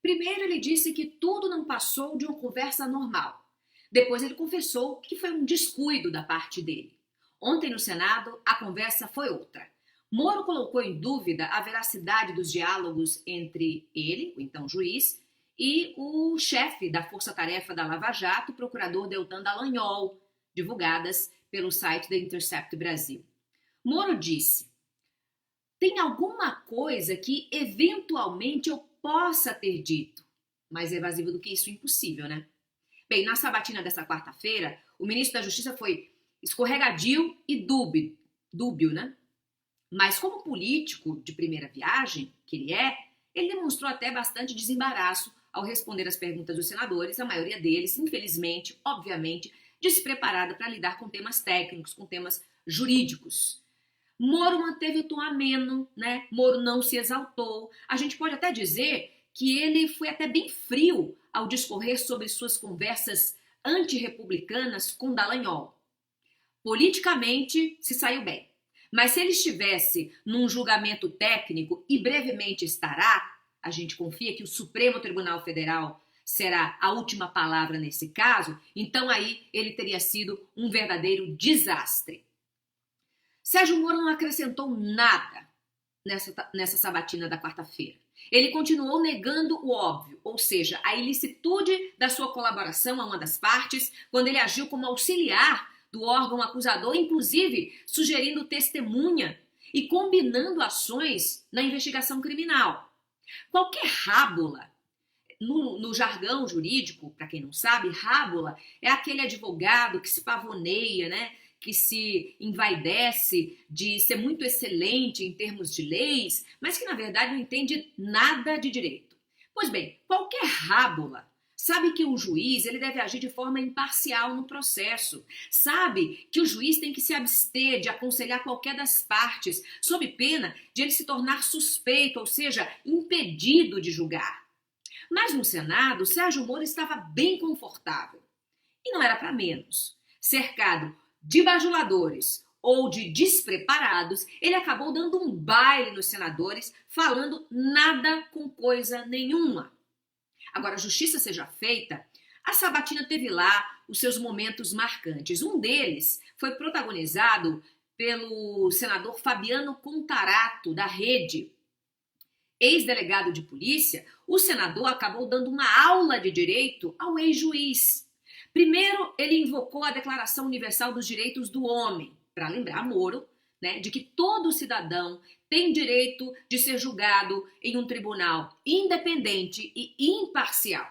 Primeiro, ele disse que tudo não passou de uma conversa normal. Depois, ele confessou que foi um descuido da parte dele. Ontem, no Senado, a conversa foi outra. Moro colocou em dúvida a veracidade dos diálogos entre ele, o então juiz, e o chefe da Força-Tarefa da Lava Jato, o procurador Deltan Dallagnol, divulgadas pelo site The Intercept Brasil. Moro disse: tem alguma coisa que eventualmente eu possa ter dito. Mais evasivo do que isso, impossível, né? Bem, na sabatina dessa quarta-feira, o ministro da Justiça foi escorregadio e dúbio, né? Mas como político de primeira viagem, que ele demonstrou até bastante desembaraço ao responder às perguntas dos senadores, a maioria deles, infelizmente, obviamente, despreparada para lidar com temas técnicos, com temas jurídicos. Moro manteve o tom ameno, né? Moro não se exaltou. A gente pode até dizer que ele foi até bem frio ao discorrer sobre suas conversas antirrepublicanas com Dallagnol. Politicamente, se saiu bem. Mas se ele estivesse num julgamento técnico, e brevemente estará, a gente confia que o Supremo Tribunal Federal será a última palavra nesse caso, então aí ele teria sido um verdadeiro desastre. Sérgio Moro não acrescentou nada nessa sabatina da quarta-feira. Ele continuou negando o óbvio, ou seja, a ilicitude da sua colaboração a uma das partes, quando ele agiu como auxiliar do órgão acusador, inclusive sugerindo testemunha e combinando ações na investigação criminal. Qualquer rábula, no jargão jurídico, para quem não sabe, rábula é aquele advogado que se pavoneia, né? Que se envaidece de ser muito excelente em termos de leis, mas que na verdade não entende nada de direito. Pois bem, qualquer rábula sabe que o juiz ele deve agir de forma imparcial no processo, sabe que o juiz tem que se abster de aconselhar qualquer das partes, sob pena de ele se tornar suspeito, ou seja, impedido de julgar. Mas no Senado, Sérgio Moro estava bem confortável. E não era para menos. Cercado de bajuladores ou de despreparados, ele acabou dando um baile nos senadores, falando nada com coisa nenhuma. Agora, justiça seja feita, a sabatina teve lá os seus momentos marcantes. Um deles foi protagonizado pelo senador Fabiano Contarato, da Rede. Ex-delegado de polícia, o senador acabou dando uma aula de direito ao ex-juiz. Primeiro, ele invocou a Declaração Universal dos Direitos do Homem, para lembrar Moro, né, de que todo cidadão tem direito de ser julgado em um tribunal independente e imparcial.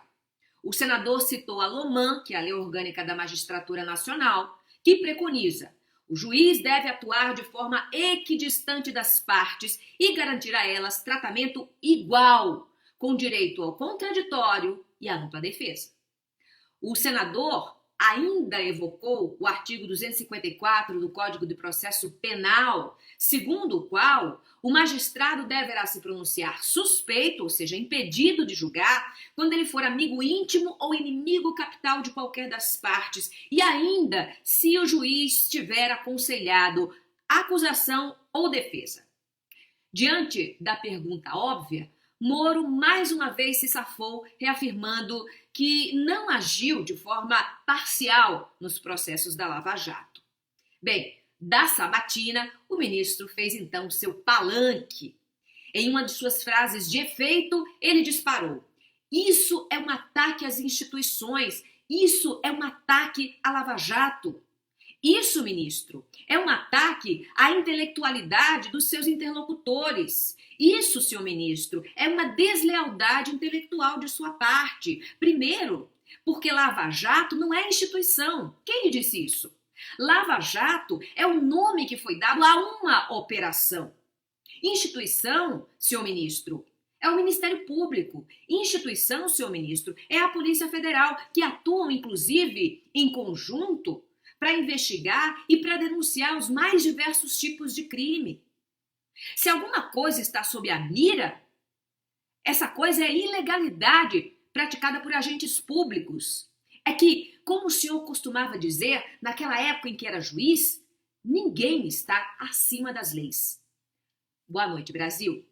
O senador citou a LOMAN, que é a Lei Orgânica da Magistratura Nacional, que preconiza: o juiz deve atuar de forma equidistante das partes e garantir a elas tratamento igual, com direito ao contraditório e à ampla defesa. O senador ainda evocou o artigo 254 do Código de Processo Penal, segundo o qual o magistrado deverá se pronunciar suspeito, ou seja, impedido de julgar, quando ele for amigo íntimo ou inimigo capital de qualquer das partes, e ainda se o juiz tiver aconselhado acusação ou defesa. Diante da pergunta óbvia, Moro mais uma vez se safou, reafirmando que não agiu de forma parcial nos processos da Lava Jato. Bem, da sabatina, o ministro fez então seu palanque. Em uma de suas frases de efeito, ele disparou: isso é um ataque às instituições, isso é um ataque à Lava Jato. Isso, ministro, é um ataque à intelectualidade dos seus interlocutores. Isso, senhor ministro, é uma deslealdade intelectual de sua parte. Primeiro, porque Lava Jato não é instituição. Quem lhe disse isso? Lava Jato é o nome que foi dado a uma operação. Instituição, senhor ministro, é o Ministério Público. Instituição, senhor ministro, é a Polícia Federal, que atuam, inclusive, em conjunto para investigar e para denunciar os mais diversos tipos de crime. Se alguma coisa está sob a mira, essa coisa é ilegalidade praticada por agentes públicos. É que, como o senhor costumava dizer, naquela época em que era juiz, ninguém está acima das leis. Boa noite, Brasil.